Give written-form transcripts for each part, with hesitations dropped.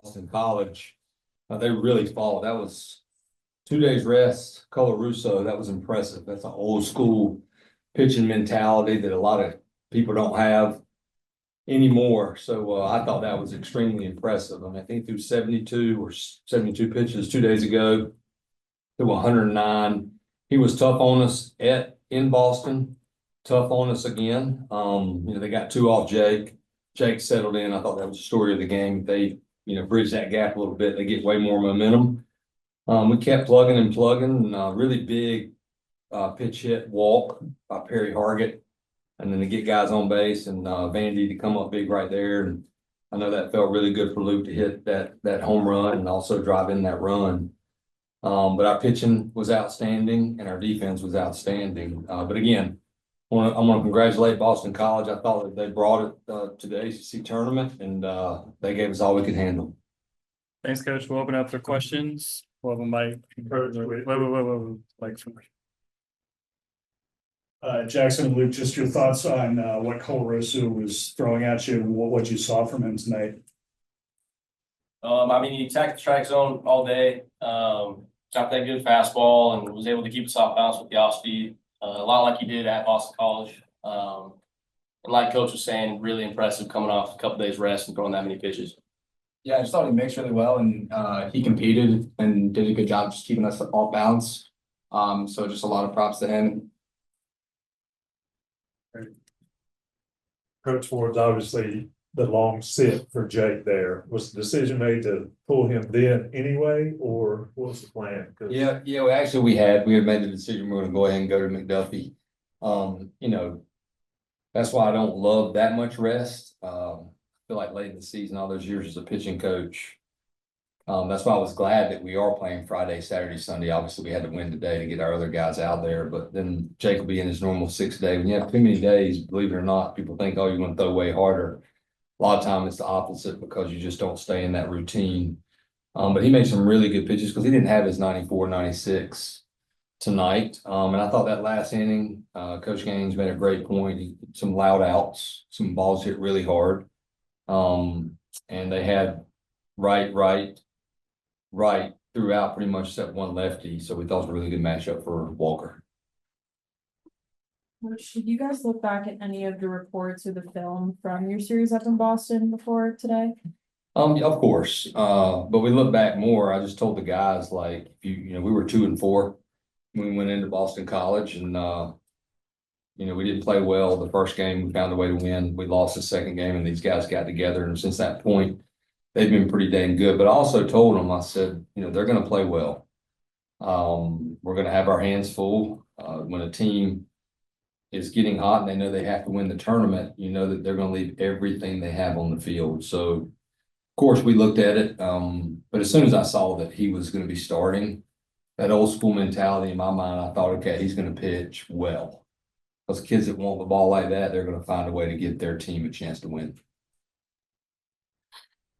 Boston College, they really fought. That was 2 days rest. Colarusso, that was impressive. That's an old school pitching mentality that a lot of people don't have anymore. So I thought that was extremely impressive. I mean, I think through 72 pitches 2 days ago, through 109. He was tough on us in Boston, tough on us again. They got two off Jake. Jake settled in. I thought that was the story of the game. They, bridge that gap a little bit. They get way more momentum. We kept plugging and plugging, really big pitch hit walk by Perry Hargett. And then to get guys on base and Vandy to come up big right there. And I know that felt really good for Luke to hit that home run and also drive in that run. But our pitching was outstanding and our defense was outstanding. But again, I want to congratulate Boston College. I thought that they brought it to the ACC tournament and they gave us all we could handle. Thanks, Coach. We'll open up for questions. We'll have a mic. Wait. Like Jackson and Luke, just your thoughts on what Colarusso was throwing at you and what you saw from him tonight. He attacked the strike zone all day. Got that good fastball and was able to keep us off balance with the off speed. A lot like he did at Boston College. And like Coach was saying, really impressive coming off a couple days rest and throwing that many pitches. Yeah, I just thought he mixed really well and he competed and did a good job just keeping us off balance. So just a lot of props to him. Coach Ford's obviously the long sit for Jake there. Was the decision made to pull him then anyway, or what was the plan? Yeah. We had made the decision we're going to go ahead and go to McDuffie. That's why I don't love that much rest. I feel like late in the season, all those years as a pitching coach. That's why I was glad that we are playing Friday, Saturday, Sunday. Obviously, we had to win today to get our other guys out there, but then Jake will be in his normal 6 day. When you have too many days, believe it or not, people think, oh, you're going to throw way harder. A lot of time it's the opposite because you just don't stay in that routine. But he made some really good pitches because he didn't have his 94, 96 tonight. And I thought that last inning, Coach Gaines made a great point. Some loud outs, some balls hit really hard. And they had right throughout pretty much except one lefty. So we thought it was a really good matchup for Walker. Should you guys look back at any of the reports or the film from your series up in Boston before today? Of course. But we look back more. I just told the guys, like, we were 2-4 when we went into Boston College and we didn't play well the first game. We found a way to win. We lost the second game and these guys got together. And since that point, they've been pretty dang good. But I also told them, I said, they're going to play well. We're going to have our hands full. When a team is getting hot and they know they have to win the tournament, that they're going to leave everything they have on the field. So, of course, we looked at it. But as soon as I saw that he was going to be starting, that old school mentality in my mind, I thought, okay, he's going to pitch well. Those kids that want the ball like that, they're going to find a way to give their team a chance to win.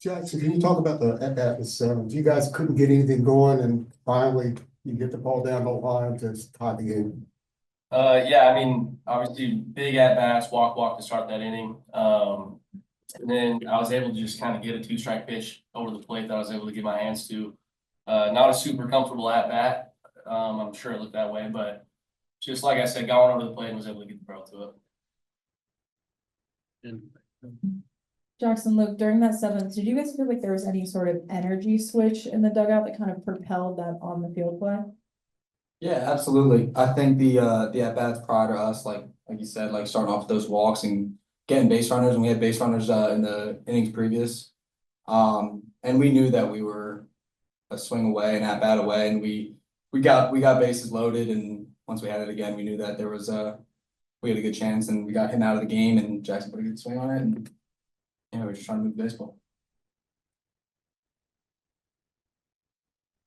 Jackson, can you talk about the at-bat with 7? You guys couldn't get anything going and finally you get the ball down the line to tie the game. Obviously big at bats, walk to start that inning. And then I was able to just kind of get a 2-strike pitch over the plate that I was able to get my hands to. Not a super comfortable at bat. I'm sure it looked that way, but just like I said, got one over the plate and was able to get the barrel to it. Jackson, Luke, during that 7th, did you guys feel like there was any sort of energy switch in the dugout that kind of propelled that on the field play? Yeah, absolutely. I think the at-bats prior to us, like you said, like starting off those walks and getting base runners, and we had base runners in the innings previous. And we knew that we were a swing away and at-bat away, and we got bases loaded, and once we had it again, we knew that there was we had a good chance, and we got him out of the game, and Jackson put a good swing on it, and we're just trying to move the baseball.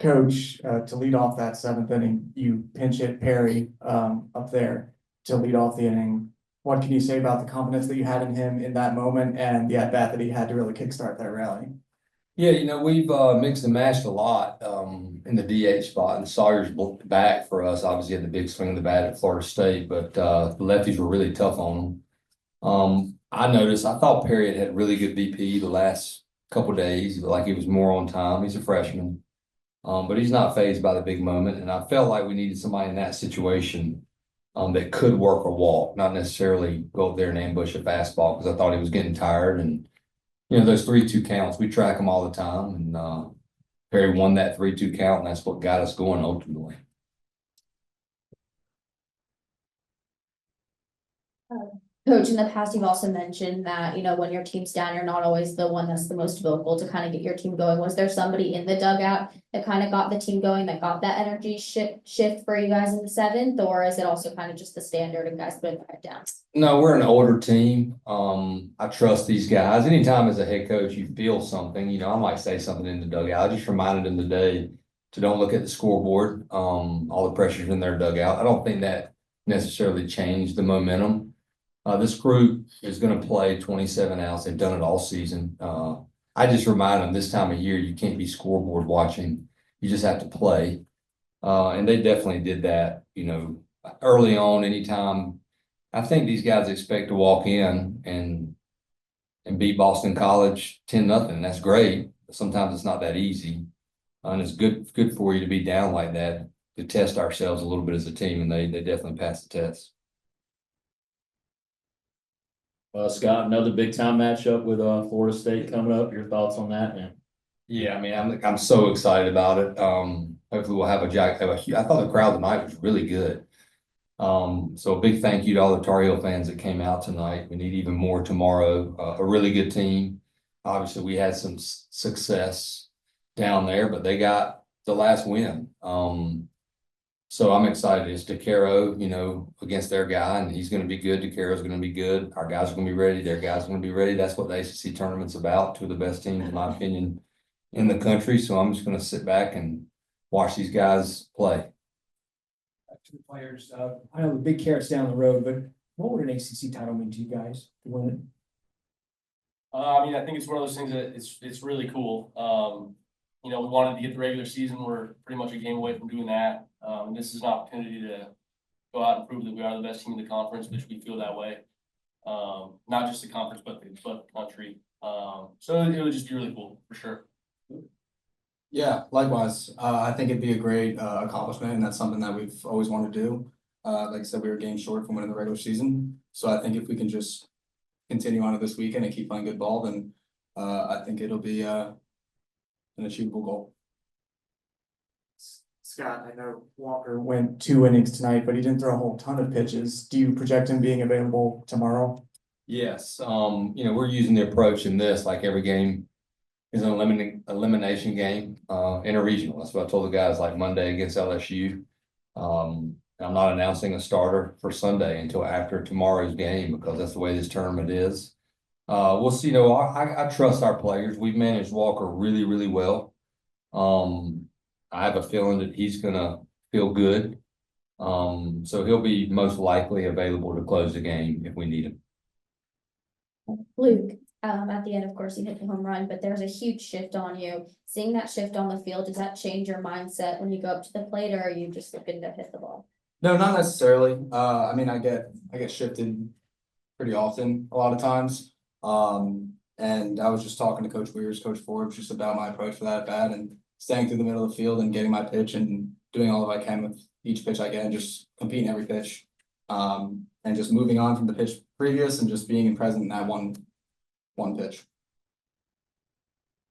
Coach, to lead off that 7th inning, you pinch hit Perry up there to lead off the inning. What can you say about the confidence that you had in him in that moment and the at-bat that he had to really kickstart that rally? Yeah, we've mixed and matched a lot in the DH spot, and Sawyer's back for us. Obviously, had the big swing of the bat at Florida State, but the lefties were really tough on him. I thought Perry had really good BP the last couple days, like he was more on time. He's a freshman. But he's not fazed by the big moment, and I felt like we needed somebody in that situation that could work or walk, not necessarily go up there and ambush a fastball, because I thought he was getting tired. And those 3-2 counts, we track them all the time, and Perry won that 3-2 count, and that's what got us going ultimately. Coach, in the past, you've also mentioned that, when your team's down, you're not always the one that's the most vocal to kind of get your team going. Was there somebody in the dugout that kind of got the team going, that got that energy shift for you guys in the seventh? Or is it also kind of just the standard and guys putting their head down? No, we're an older team. I trust these guys. Anytime as a head coach, you feel something, I might say something in the dugout. I just reminded them today to don't look at the scoreboard. All the pressure's in their dugout. I don't think that necessarily changed the momentum. This group is going to play 27 outs. They've done it all season. I just remind them this time of year, you can't be scoreboard watching. You just have to play. And they definitely did that, early on, anytime. I think these guys expect to walk in and beat Boston College 10-0. That's great. But sometimes it's not that easy. And it's good for you to be down like that, to test ourselves a little bit as a team. And they definitely passed the test. Scott, another big time matchup with Florida State coming up. Your thoughts on that, man? Yeah, I mean, I'm so excited about it. Hopefully we'll have I thought the crowd tonight was really good. So a big thank you to all the Tar Heel fans that came out tonight. We need even more tomorrow. A really good team. Obviously, we had some success down there, but they got the last win. So I'm excited. It's DeCaro, against their guy, and he's going to be good. DeCaro's going to be good. Our guys are going to be ready. Their guys are going to be ready. That's what the ACC tournament's about. Two of the best teams, in my opinion, in the country. So I'm just going to sit back and watch these guys play. To the players, I know the big carrot's down the road, but what would an ACC title mean to you guys to win it? I mean, I think it's one of those things that it's really cool. We wanted to get the regular season. We're pretty much a game away from doing that. And this is an opportunity to go out and prove that we are the best team in the conference, which we feel that way. Not just the conference, but the country. So it would just be really cool for sure. Yeah, likewise. I think it'd be a great accomplishment, and that's something that we've always wanted to do. Like I said, we were game short from winning the regular season. So I think if we can just continue on to this weekend and keep playing good ball, then I think it'll be an achievable goal. Scott, I know Walker went 2 innings tonight, but he didn't throw a whole ton of pitches. Do you project him being available tomorrow? Yes. We're using the approach in this, like every game is an elimination game, interregional. That's what I told the guys, like Monday against LSU. I'm not announcing a starter for Sunday until after tomorrow's game, because that's the way this tournament is. We'll see. I trust our players. We've managed Walker really, really well. I have a feeling that he's gonna feel good. So he'll be most likely available to close the game if we need him. Luke, at the end, of course, you hit the home run, but there's a huge shift on you. Seeing that shift on the field, does that change your mindset when you go up to the plate, or are you just looking to hit the ball? No, not necessarily. I mean, I get shifted pretty often, a lot of times. And I was just talking to Coach Weirs, Coach Forbes, just about my approach for that at bat, and staying through the middle of the field and getting my pitch and doing all that I can with each pitch I get, and just competing every pitch. And just moving on from the pitch previous and just being present in that one pitch.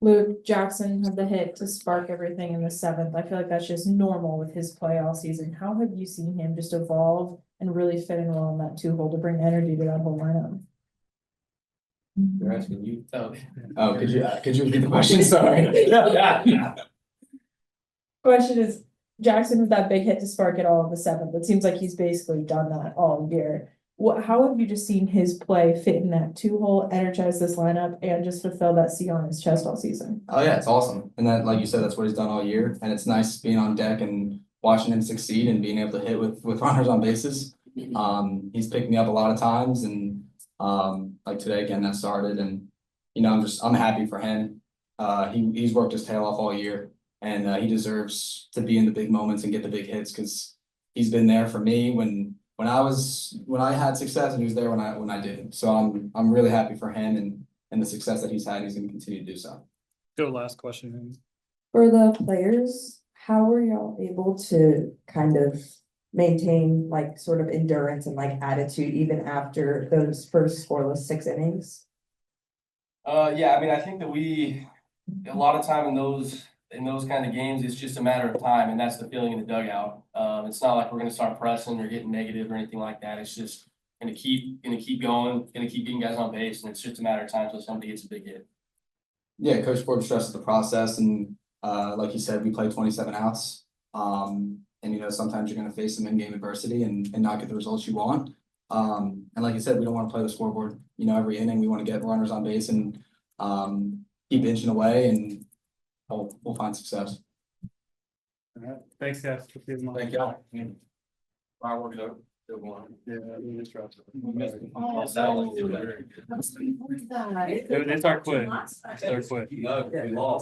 Luke, Jackson had the hit to spark everything in the seventh. I feel like that's just normal with his play all season. How have you seen him just evolve and really fit in well in that 2-hole to bring energy to that whole lineup? They're asking you. Oh, could you repeat the question? Sorry. Question is, Jackson with that big hit to spark it all in the seventh. It seems like he's basically done that all year. How have you just seen his play fit in that 2-hole, energize this lineup, and just fulfill that C on his chest all season? Oh yeah, it's awesome. And then, like you said, that's what he's done all year. And it's nice being on deck and watching him succeed and being able to hit with runners on bases. He's picked me up a lot of times, and like today again, that started. And I'm happy for him. He's worked his tail off all year, and he deserves to be in the big moments and get the big hits, because he's been there for me when I had success, and he was there when I didn't. So I'm really happy for him, and and the success that he's had, he's gonna continue to do so. Go last question. For the players, how were y'all able to kind of maintain like sort of endurance and like attitude even after those first scoreless 6 innings? Yeah, I mean, I think that a lot of time in those kind of games, it's just a matter of time, and that's the feeling in the dugout. It's not like we're gonna start pressing or getting negative or anything like that. It's just gonna keep going, gonna keep getting guys on base, and it's just a matter of time until somebody gets a big hit. Yeah, Coach Ford stresses the process, and like you said, we play 27 outs. And you know, sometimes you're gonna face some in-game adversity and not get the results you want. And like you said, we don't want to play the scoreboard. You know, every inning we want to get runners on base and keep inching away, and we'll find success. All right, thanks, guys. Thank y'all. Fireworks over. Good one. Yeah, we just dropped it. Oh, that was good. It's our quit. It's our quit. No, we lost.